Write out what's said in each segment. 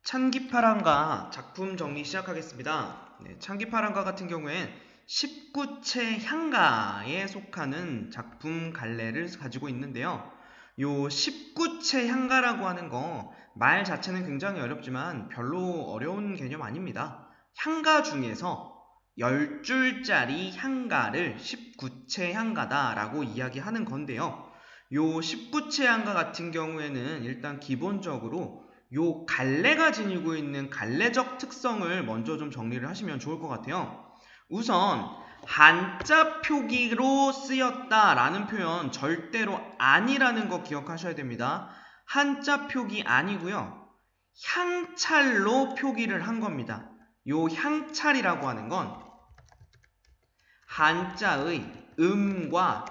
찬기파랑과 작품 정리 시작하겠습니다. 찬기파랑과 같은 경우엔 19채 향가에 속하는 작품 갈래를 가지고 있는데요. 요 19채 향가라고 하는 거 말 자체는 굉장히 어렵지만 별로 어려운 개념 아닙니다. 향가 중에서 10줄짜리 향가를 19채 향가다라고 이야기하는 건데요. 요 19채 향가 같은 경우에는 일단 기본적으로 요 갈래가 지니고 있는 갈래적 특성을 먼저 좀 정리를 하시면 좋을 것 같아요. 우선 한자 표기로 쓰였다라는 표현 절대로 아니라는 거 기억하셔야 됩니다. 한자 표기 아니고요. 향찰로 표기를 한 겁니다. 요 향찰이라고 하는 건 한자의 음과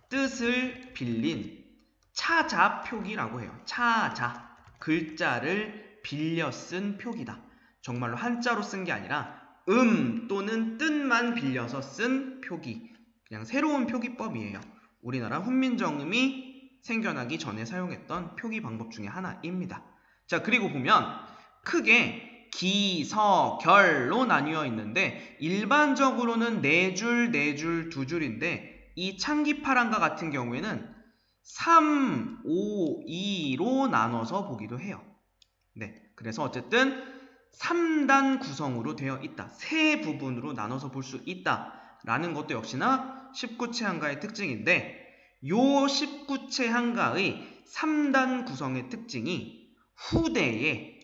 뜻을 빌린 차자 표기라고 해요. 차자. 글자를 빌려 쓴 표기다. 정말로 한자로 쓴 게 아니라 또는 뜻만 빌려서 쓴 표기. 그냥 새로운 표기법이에요. 우리나라 훈민정음이 생겨나기 전에 사용했던 표기 방법 중에 하나입니다. 자, 그리고 보면 크게 기, 서, 결로 나뉘어 있는데 일반적으로는 4줄, 4줄, 2줄인데 이 창기파랑과 같은 경우에는 3, 5, 2로 나눠서 보기도 해요. 그래서 어쨌든 3단 구성으로 되어 있다. 세 부분으로 나눠서 볼 수 있다라는 것도 역시나 19채 한가의 특징인데 요 19채 한가의 3단 구성의 특징이 후대에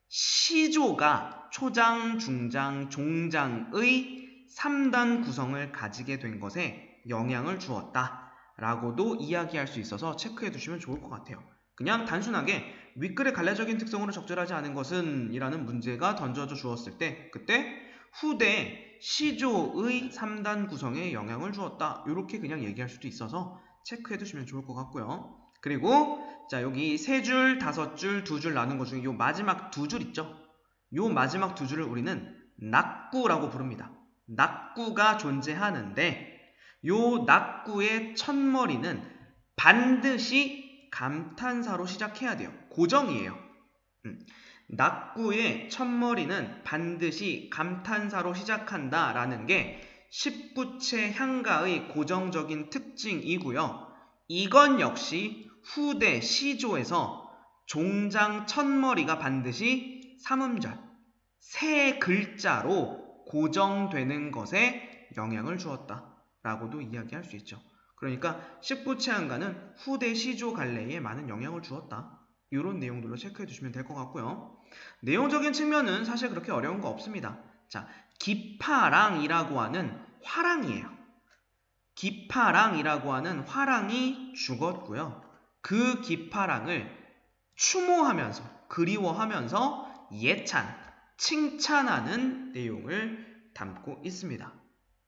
시조가 초장, 중장, 종장의 3단 구성을 가지게 된 것에 영향을 주었다 라고도 이야기할 수 있어서 체크해 두시면 좋을 것 같아요. 그냥 단순하게 윗글의 갈래적인 특성으로 적절하지 않은 것은 이라는 문제가 던져져 주었을 때 그때 후대 시조의 3단 구성에 영향을 주었다 이렇게 그냥 얘기할 수도 있어서 체크해 두시면 좋을 것 같고요. 그리고 자 여기 3줄, 5줄, 2줄 나눈 것 중에 요 마지막 2줄 있죠? 요 마지막 2줄을 우리는 낙구라고 부릅니다. 낙구가 존재하는데 요 낙구의 첫머리는 반드시 감탄사로 시작해야 돼요. 고정이에요. 낙구의 첫머리는 반드시 감탄사로 시작한다라는 게 19채 향가의 고정적인 특징이고요. 이건 역시 후대 시조에서 종장 첫머리가 반드시 삼음절, 세 글자로 고정되는 것에 영향을 주었다 라고도 이야기할 수 있죠. 그러니까 19채 한가는 후대 시조 갈래에 많은 영향을 주었다. 이런 내용들로 체크해 주시면 될 것 같고요. 내용적인 측면은 사실 그렇게 어려운 거 없습니다. 자, 기파랑이라고 하는 화랑이에요. 기파랑이라고 하는 화랑이 죽었고요. 그 기파랑을 추모하면서 그리워하면서 예찬, 칭찬하는 내용을 담고 있습니다.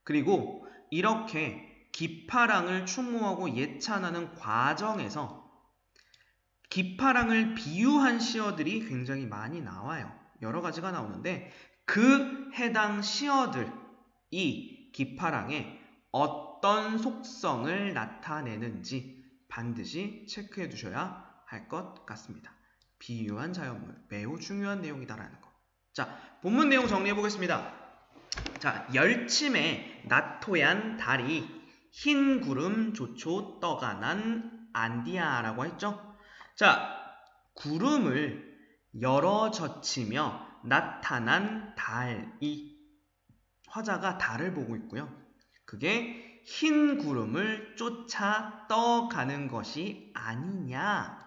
그리고 이렇게 기파랑을 추모하고 예찬하는 과정에서 기파랑을 비유한 시어들이 굉장히 많이 나와요. 여러 가지가 나오는데 그 해당 시어들이 기파랑의 어떤 속성을 나타내는지 반드시 체크해 두셔야 할 것 같습니다. 비유한 자연물, 매우 중요한 내용이다라는 거. 자, 본문 내용 정리해 보겠습니다. 자, 열침에 나토얀 달이 흰 구름 조초 떠가 난 안디아라고 했죠. 자, 구름을 열어 젖히며 나타난 달이 화자가 달을 보고 있고요. 그게 흰 구름을 쫓아 떠가는 것이 아니냐라면서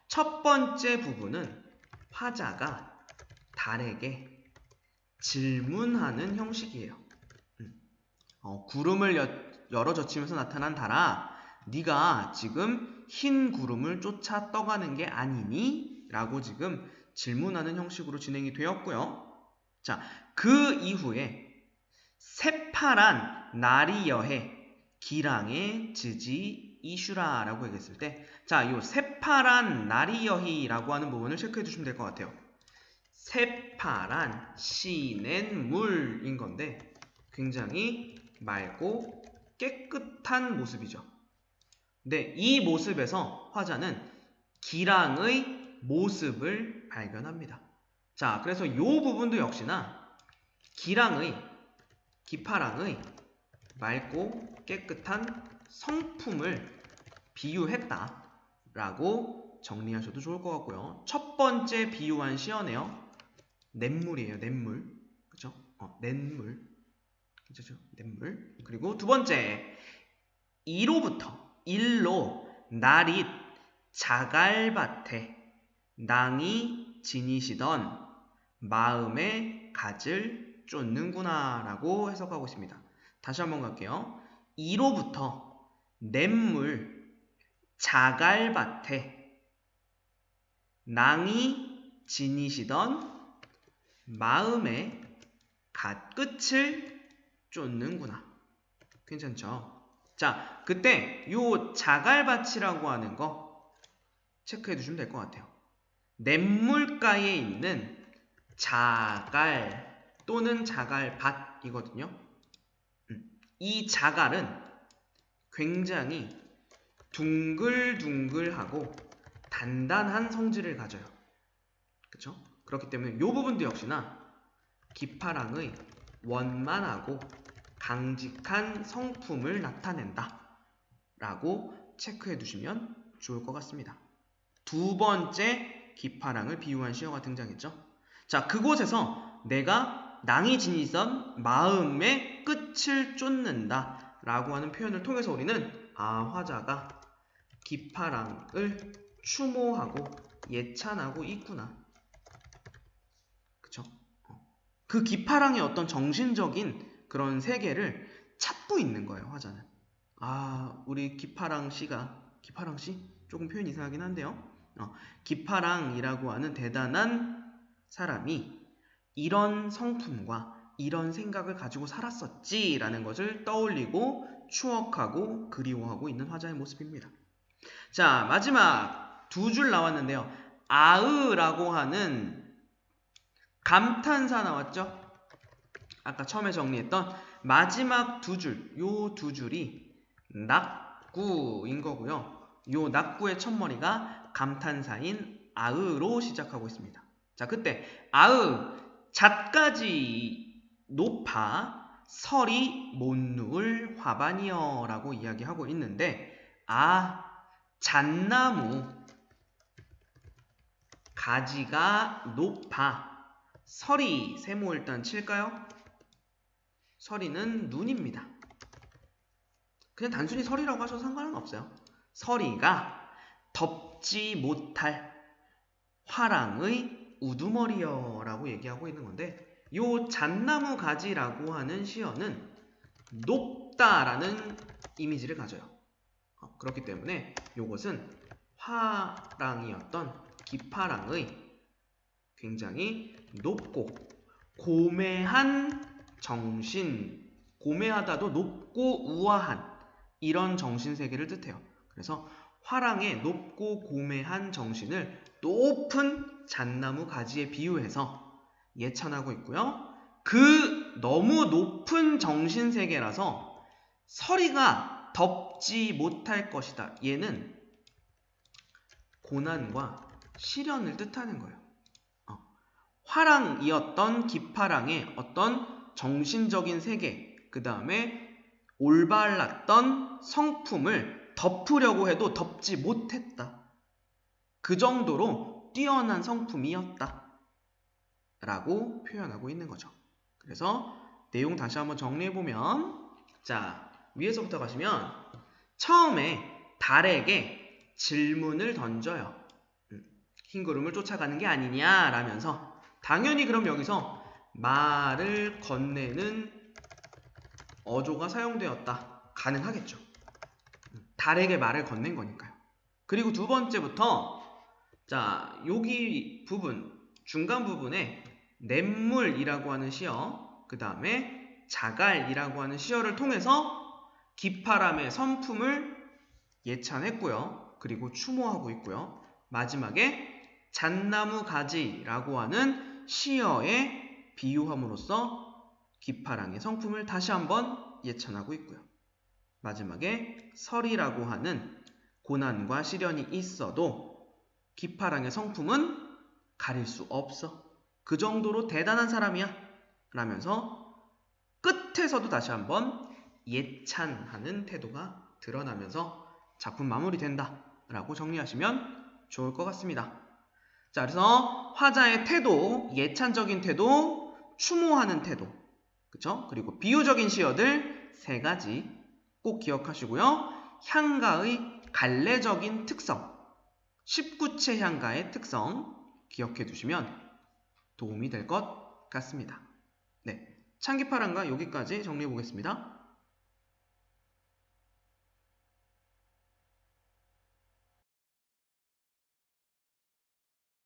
첫 번째 부분은 화자가 달에게 질문하는 형식이에요. 구름을 열어 젖히면서 나타난 달아, 네가 지금 흰 구름을 쫓아 떠가는 게 아니니? 라고 지금 질문하는 형식으로 진행이 되었고요. 자, 그 이후에 새파란 날이 여해 기랑의 지지 이슈라 라고 얘기했을 때, 자, 요 새파란 날이 여희라고 하는 부분을 체크해 주시면 될 것 같아요. 새파란 시낸 물인 건데 굉장히 맑고 깨끗한 모습이죠. 이 모습에서 화자는 기랑의 모습을 발견합니다. 자, 그래서 이 부분도 역시나 기파랑의 맑고 깨끗한 성품을 비유했다라고 정리하셔도 좋을 것 같고요. 첫 번째 비유한 시어네요. 냇물이에요. 냇물. 그죠? 냇물. 그죠? 냇물. 그리고 두 번째 2로부터 1로 나릿 자갈밭에 낭이 지니시던 마음의 가지를 쫓는구나 라고 해석하고 있습니다. 다시 한번 갈게요. 2로부터 냇물 자갈밭에 낭이 지니시던 마음의 끝을 쫓는구나. 괜찮죠? 자, 그때 요 자갈밭이라고 하는 거 체크해 두시면 될 것 같아요. 냇물가에 있는 자갈 또는 자갈밭이거든요. 이 자갈은 굉장히 둥글둥글하고 단단한 성질을 가져요. 그렇죠? 그렇기 때문에 이 부분도 역시나 기파랑의 원만하고 강직한 성품을 나타낸다 라고 체크해 두시면 좋을 것 같습니다. 두 번째 기파랑을 비유한 시어가 등장했죠. 자, 그곳에서 내가 낭이 지니던 마음의 끝을 쫓는다 라고 하는 표현을 통해서 우리는 화자가 기파랑을 추모하고 예찬하고 있구나. 그쵸? 그 기파랑의 어떤 정신적인 그런 세계를 찾고 있는 거예요, 화자는. 우리 기파랑 씨? 조금 표현이 이상하긴 한데요. 기파랑이라고 하는 대단한 사람이 이런 성품과 이런 생각을 가지고 살았었지라는 것을 떠올리고 추억하고 그리워하고 있는 화자의 모습입니다. 자, 마지막 두 줄 나왔는데요. 아으라고 하는 감탄사 나왔죠? 아까 처음에 정리했던 마지막 두 줄, 요 두 줄이 낙구인 거고요. 요 낙구의 첫머리가 감탄사인 아으로 시작하고 있습니다. 자, 그때 아으 잣까지 높아 설이 못 누울 화반이여 라고 이야기하고 있는데 잣나무 가지가 높아 설이 세모 일단 칠까요? 설이는 눈입니다. 그냥 단순히 설이라고 하셔도 상관은 없어요. 설이가 덮지 못할 화랑의 우두머리여 라고 얘기하고 있는 건데 요 잣나무 가지라고 하는 시어는 높다라는 이미지를 가져요. 그렇기 때문에 요것은 화랑이었던 기파랑의 굉장히 높고 고매한 정신, 고매하다도 높고 우아한 이런 정신세계를 뜻해요. 그래서 화랑의 높고 고매한 정신을 높은 잣나무 가지에 비유해서 예찬하고 있고요. 그 너무 높은 정신세계라서 서리가 덮지 못할 것이다. 얘는 고난과 시련을 뜻하는 거예요. 화랑이었던 기파랑의 어떤 정신적인 세계, 그 다음에 올바랐던 성품을 덮으려고 해도 덮지 못했다. 그 정도로 뛰어난 성품이었다. 라고 표현하고 있는 거죠. 그래서 내용 다시 한번 정리해보면, 자, 위에서부터 가시면 처음에 달에게 질문을 던져요. 흰 구름을 쫓아가는 게 아니냐 라면서 당연히 그럼 여기서 말을 건네는 어조가 사용되었다. 가능하겠죠. 달에게 말을 건넨 거니까요. 그리고 두 번째부터 자, 여기 부분, 중간 부분에 냇물이라고 하는 시어, 그 다음에 자갈이라고 하는 시어를 통해서 기파람의 성품을 예찬했고요. 그리고 추모하고 있고요. 마지막에 잣나무 가지라고 하는 시어에 비유함으로써 기파랑의 성품을 다시 한번 예찬하고 있고요. 마지막에 설이라고 하는 고난과 시련이 있어도 기파랑의 성품은 가릴 수 없어. 그 정도로 대단한 사람이야. 라면서 끝에서도 다시 한번 예찬하는 태도가 드러나면서 작품 마무리된다. 라고 정리하시면 좋을 것 같습니다. 자, 그래서 화자의 태도, 예찬적인 태도, 추모하는 태도, 그쵸? 그리고 비유적인 시어들 3가지 꼭 기억하시고요. 향가의 갈래적인 특성, 19채 향가의 특성 기억해 두시면 도움이 될 것 같습니다. 네, 창기파랑가 여기까지 정리해 보겠습니다.